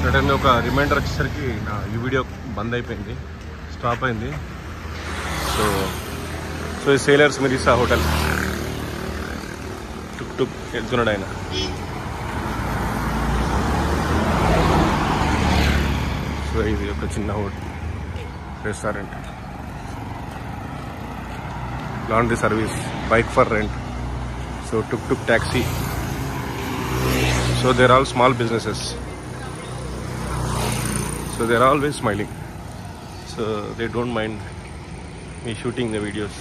సడన్గా ఒక రిమైండర్ వచ్చేసరికి నా ఈ వీడియో బంద్ అయిపోయింది, స్టాప్ అయింది. సో ఈ సేలర్స్ మెరిసా హోటల్ టుక్ టుక్ వెళ్తున్నాడు ఆయన. సో ఇది ఒక చిన్న hotel restaurant, laundry service, bike for rent, so took took taxi. So they're all small businesses, so they're always smiling, so they don't mind me shooting the videos.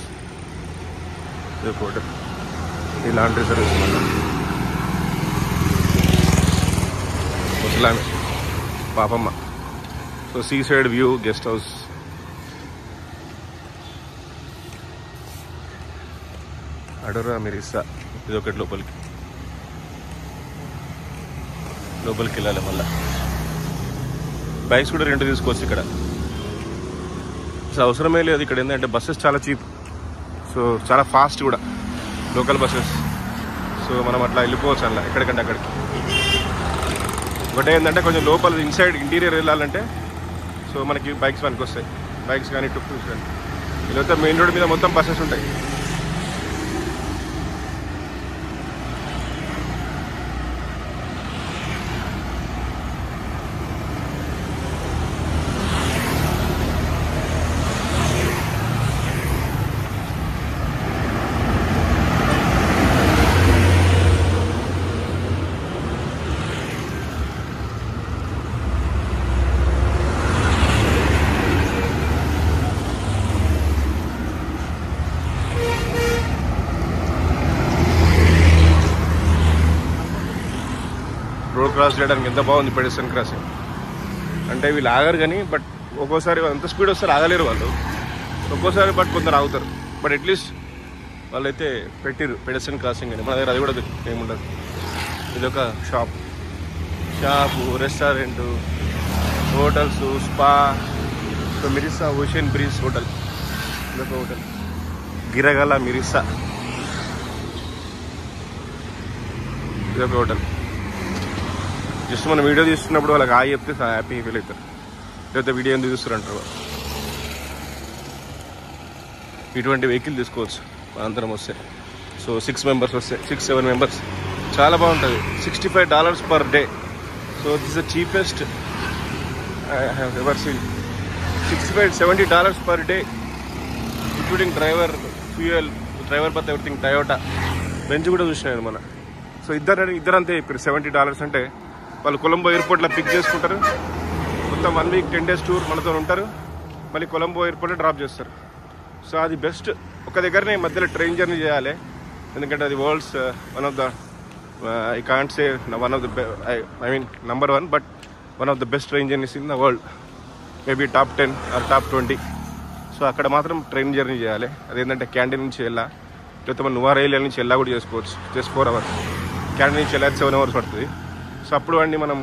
The hotel, the laundry service, Muslim Papamma. So seaside view guest house. Adora Mirissa idokati లోపలికి వెళ్ళాలి. మళ్ళీ bikes కూడా rent తీసుకోవచ్చు ఇక్కడ. So అవసరమే లేదు ఇక్కడ. ఏంటంటే బస్సెస్ చాలా చీప్, సో చాలా ఫాస్ట్ కూడా లోకల్ బస్సెస్. సో మనం అట్లా వెళ్ళిపోవచ్చు అలా ఎక్కడికంటే అక్కడికి. ఒకటే ఏంటంటే కొంచెం లోపల ఇన్సైడ్ ఇంటీరియర్ వెళ్ళాలంటే సో మనకి బైక్స్ పనికి వస్తాయి, బైక్స్ కానీ టుక్ టూక్స్ కానీ. వీళ్ళైతే మెయిన్ రోడ్ మీద మొత్తం బస్సెస్ ఉంటాయి. రోడ్ క్రాస్ చేయడానికి ఎంత బాగుంది పెడెస్ట్రియన్ క్రాసింగ్. అంటే వీళ్ళు ఆగరు కానీ, బట్ ఒక్కోసారి అంత స్పీడ్ వస్తారు ఆగలేరు వాళ్ళు ఒక్కోసారి, బట్ కొందరు ఆగుతారు. బట్ అట్లీస్ట్ వాళ్ళైతే పెట్టిరు పెడెస్ట్రియన్ క్రాసింగ్ అని. మన దగ్గర అది కూడా ఏముండదు. ఇదొక shop, restaurant, hotels, spa. So Mirissa ocean breeze hotel, ఇదొక హోటల్ గిరగల మిరిసా, ఇదొక హోటల్. జస్ట్ మనం వీడియో తీస్తున్నప్పుడు వాళ్ళకి చెప్తే హ్యాపీగా ఫీల్ అవుతారు. లేకపోతే వీడియో ఎందుకు చూస్తారంటారు. ఇటువంటి వెహికల్ తీసుకోవచ్చు అందరం వస్తే. సో 6 మెంబర్స్ వస్తే, 6-7 మెంబర్స్ చాలా బాగుంటుంది. $65 per day. So this the cheapest I have ever seen. $65-70 per day, including driver, fuel, driver బత్, ఎవ్రీథింగ్. టయోటా, బెంచ్ కూడా చూసినాను మన. సో ఇద్దరంతే చెప్పారు. $70 అంటే వాళ్ళు కొలంబో ఎయిర్పోర్ట్లో పిక్ చేసుకుంటారు. మొత్తం 1 week 10 days టూర్ మనతో ఉంటారు. మళ్ళీ కొలంబో ఎయిర్పోర్ట్లో డ్రాప్ చేస్తారు. సో అది బెస్ట్. ఒక దగ్గరనే మధ్యలో ట్రైన్ జర్నీ చేయాలి, ఎందుకంటే అది world's one of the I can't say one of the I mean number 1, but one of the best train journeys in the world. Maybe top 10 or top 20. So అక్కడ మాత్రం train journey చేయాలి. అదేంటంటే canteen నుంచి వెళ్ళా, లేకపోతే మన noir area నుంచి వెళ్ళా కూడా చేసుకోవచ్చు. Just 4 hours. క్యాంటీన్ నుంచి వెళ్ళాలి 7 hours పడుతుంది. సో అప్పుడు వాడిని మనం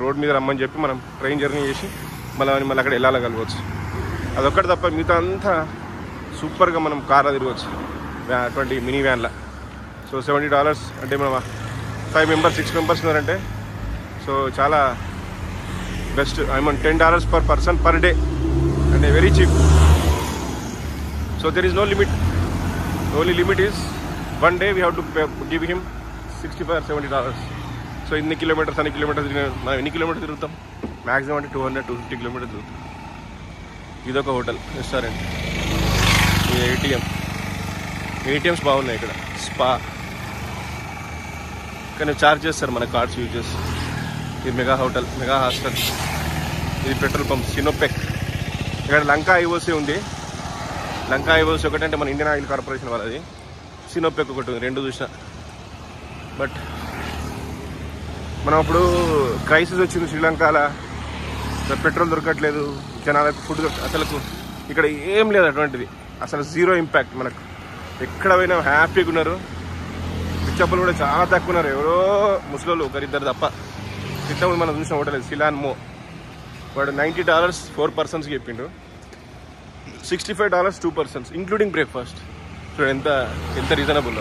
రోడ్ మీద రమ్మని చెప్పి మనం ట్రైన్ జర్నీ చేసి మళ్ళీ అక్కడ వెళ్ళగలవచ్చు. అదొక్కటి తప్ప మిగతా అంతా సూపర్గా మనం కార్లో తిరగవచ్చు, అటువంటి మినీ వ్యాన్లో. సో $70 అంటే మనం 5 మెంబర్స్ 6 మెంబర్స్ ఉన్నారంటే సో చాలా best. I mean $10 per person per day, అంటే very cheap. So there is no limit. Only limit is 1 day we have to give him $65-70. So ఇన్ని కిలోమీటర్స్, అన్ని కిలోమీటర్స్ మనం ఎన్ని కిలోమీటర్స్ తిరుగుతాం? మ్యాక్సిమం అంటే 200-250 kilometres తిరుగుతాం. ఇదొక హోటల్, రెస్టారెంట్, ఏటీఎంస్ బాగున్నాయి ఇక్కడ. స్పా కానీ ఛార్జ్ చేస్తారు మన కార్డ్స్ యూజ్ చేసి. ఇది మెగా హోటల్, మెగా హాస్టల్. ఇది పెట్రోల్ పంప్, సినోపెక్. ఇక్కడ లంకా ఐఓసీ ఉంది. లంకా ఐఓసీ ఒకటంటే మన ఇండియన్ ఆయిల్ కార్పొరేషన్ వాళ్ళది, సినోపెక్ ఒకటి ఉంది. 2 చూసిన. బట్ మనం అప్పుడు క్రైసిస్ వచ్చింది శ్రీలంకలో, పెట్రోల్ దొరకట్లేదు, జనాలకు ఫుడ్ అసలు ఇక్కడ ఏం లేదు అటువంటిది. అసలు జీరో ఇంపాక్ట్. మనకు ఎక్కడ పోయినా హ్యాపీగా ఉన్నారు. పిచ్చప్పులు కూడా చాలా తక్కువ ఉన్నారు. ఎవరో ముసలోళ్ళు ఒకరిద్దరు తప్ప. ఇంతకుముందు మనం చూసిన హోటల్ సిలాన్ మో, వాడు $90 4 persons చెప్పిండు. $65 2 persons ఇంక్లూడింగ్ బ్రేక్ఫాస్ట్. సో ఎంత reasonable.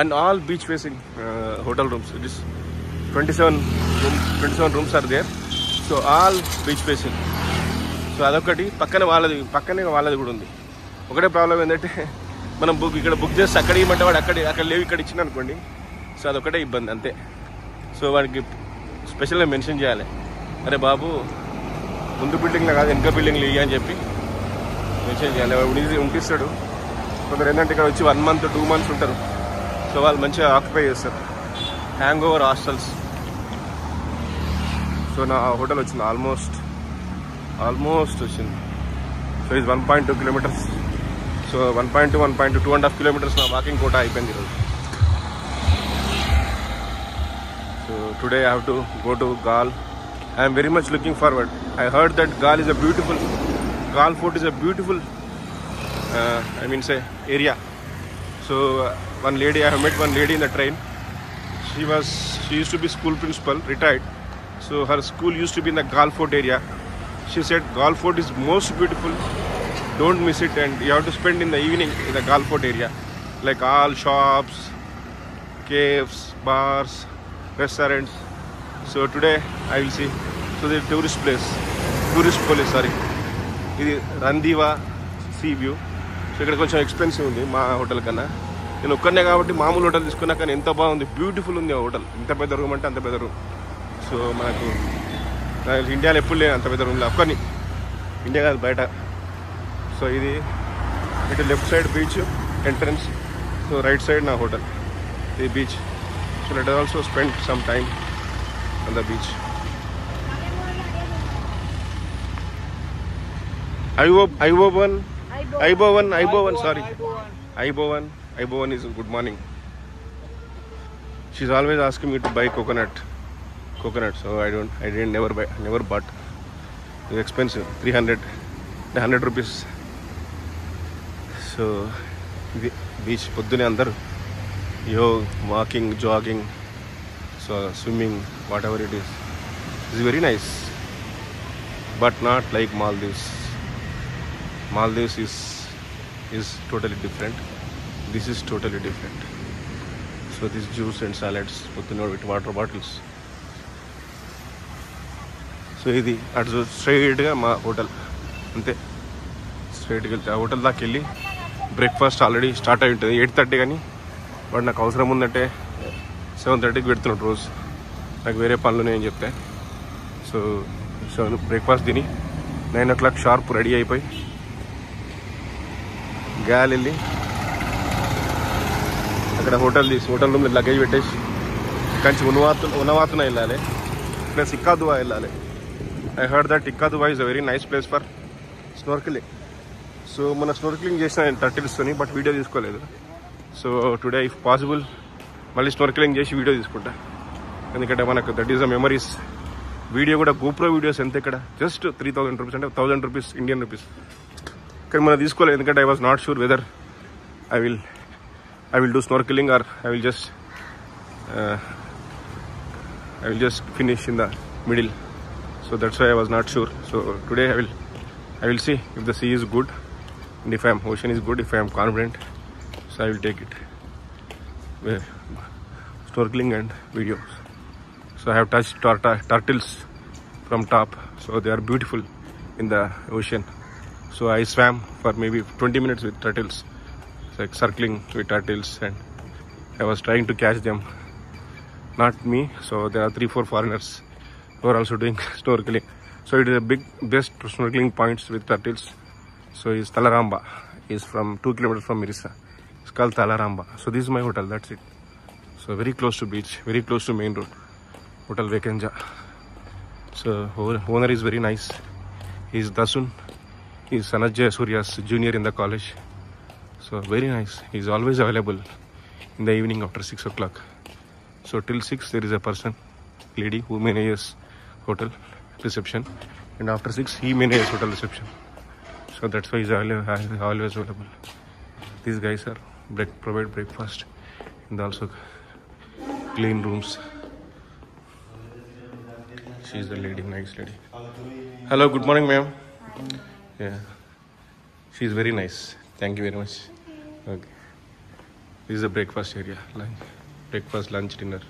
And all beach facing hotel rooms. 27 rooms are there. So all beach facing. So అదొకటి పక్కనే వాళ్ళది కూడా ఉంది. ఒకటే ప్రాబ్లం ఏంటంటే మనం ఇక్కడ బుక్ చేస్తే అక్కడ ఇవ్వమంటే వాడు అక్కడ లేవు ఇక్కడ ఇచ్చిన అనుకోండి. సో అదొకటే ఇబ్బంది అంతే. సో వాడికి స్పెషల్గా మెన్షన్ చేయాలి, అరే బాబు ముందు బిల్డింగ్లో కాదు వెనక బిల్డింగ్లో ఇవ్వ అని చెప్పి మెన్షన్ చేయాలి. వాడు ఉంపిస్తాడు. కొందరు ఏంటంటే ఇక్కడ వచ్చి 1 month 2 months ఉంటారు. సో వాళ్ళు మంచిగా ఆక్యుపై చేస్తారు. Hang over hostels. సో నా హోటల్ వచ్చింది ఆల్మోస్ట్ వచ్చింది. సో ఇది 1.2 kilometers. సో 2.5 kilometers నా వాకింగ్ కోట అయిపోయింది ఈరోజు. So today I have to go to Galle. I am very much looking forward. I heard that Gaal Fort is a beautiful area. So I have met one lady in the train. She used to be school principal, retired. So her school used to be in the Gaal Fort area. She said Gaal Fort is most beautiful. Don't miss it, and you have to spend in the evening in the Gaal Fort area, like all shops, caves, bars, restaurants. So today I will see. So the tourist place, ఇది రందీవా see view. So ఇక్కడ కొంచెం expensive ఉంది మా hotel కన్నా. నేను ఒక్కనే కాబట్టి మామూలు హోటల్ తీసుకున్నా, కానీ ఎంత బాగుంది, బ్యూటిఫుల్ ఉంది ఆ హోటల్. ఎంత పెద్ద రూమ్ అంటే అంత పెద్ద రూమ్. సో మనకు ఇండియాలో ఎప్పుడు లేదు అంత పెద్ద రూమ్లో, ఒక్కని ఇండియా కాదు బయట. సో ఇది ఇటు left side beach entrance, so right side నా హోటల్, ఇది beach. So let also spend some time on the beach. Ibovan, is good morning. She's always asking me to buy coconut. So never bought. It's expensive, 100 rupees. So the beach poddune andaru walking, jogging, so swimming, whatever it is. It's very nice, but not like Maldives. Maldives is totally different. This is totally different. So this juice and salads with water bottles. So ఇది అటు స్ట్రైట్గా మా hotel అంతే. స్ట్రైట్గా వెళ్తే ఆ hotel దాకా వెళ్ళి బ్రేక్ఫాస్ట్ ఆల్రెడీ స్టార్ట్ అయి ఉంటుంది 8:30, కానీ వాడు నాకు అవసరం ఉందంటే 7:30కి పెడుతున్నాడు రోజు. నాకు వేరే పనులు నేను చెప్తే. సో బ్రేక్ఫాస్ట్ తిని 9 o'clock షార్ప్ రెడీ అయిపోయి గాలి వెళ్ళి అక్కడ హోటల్ రూమ్లో లగేజ్ పెట్టేసి కంచి ఉన్నవాతున వెళ్ళాలి, ప్లస్ ఇక్కాదువా వెళ్ళాలి. I heard that Hikkaduwa is a very nice place for snorkelling. So మన స్నోర్కిలింగ్ చేసిన నేను టర్టిల్స్తోని, బట్ వీడియో తీసుకోలేదు. సో టుడే ఇఫ్ పాసిబుల్ మళ్ళీ స్నోర్కిలింగ్ చేసి వీడియో తీసుకుంటా, ఎందుకంటే మనకు that is the memories. Video కూడా గోప్రో వీడియోస్ ఎంత ఇక్కడ జస్ట్ 3,000 rupees, అంటే 1,000 rupees ఇండియన్ రూపీస్. కానీ మనం తీసుకోలేదు, ఎందుకంటే I was not sure whether I will do snorkelling or I will just finish in the middle. So that's why I was not sure. So today I will see if the sea is good, and if ocean is good, if I am confident, so I will take it. Snorkeling and videos. So I have touched turtles from top, so they are beautiful in the ocean. So I swam for maybe 20 minutes with turtles. It's like circling with turtles, and I was trying to catch them. Not me. So there are 3-4 foreigners who are also doing snorkeling. So it is a best snorkeling points with turtles. So it's Talaramba. It's from 2 kilometers from Mirissa. It's called Talaramba. So this is my hotel. That's it. So very close to beach, very close to main road. Hotel Vekenja. So owner is very nice. He's Dasun. He's Sanajay Surya's junior in the college. So very nice. He's always available in the evening after 6 o'clock. So till 6 there is a person, lady, who manages hotel reception, and after 6 he manages hotel reception. So that's why he's always available. These guys are provide breakfast and also clean rooms. She's the lady, nice lady. Hello, good morning, ma'am. Yeah, she's very nice. Thank you very much. Okay, this is the breakfast area. Breakfast, lunch, dinner.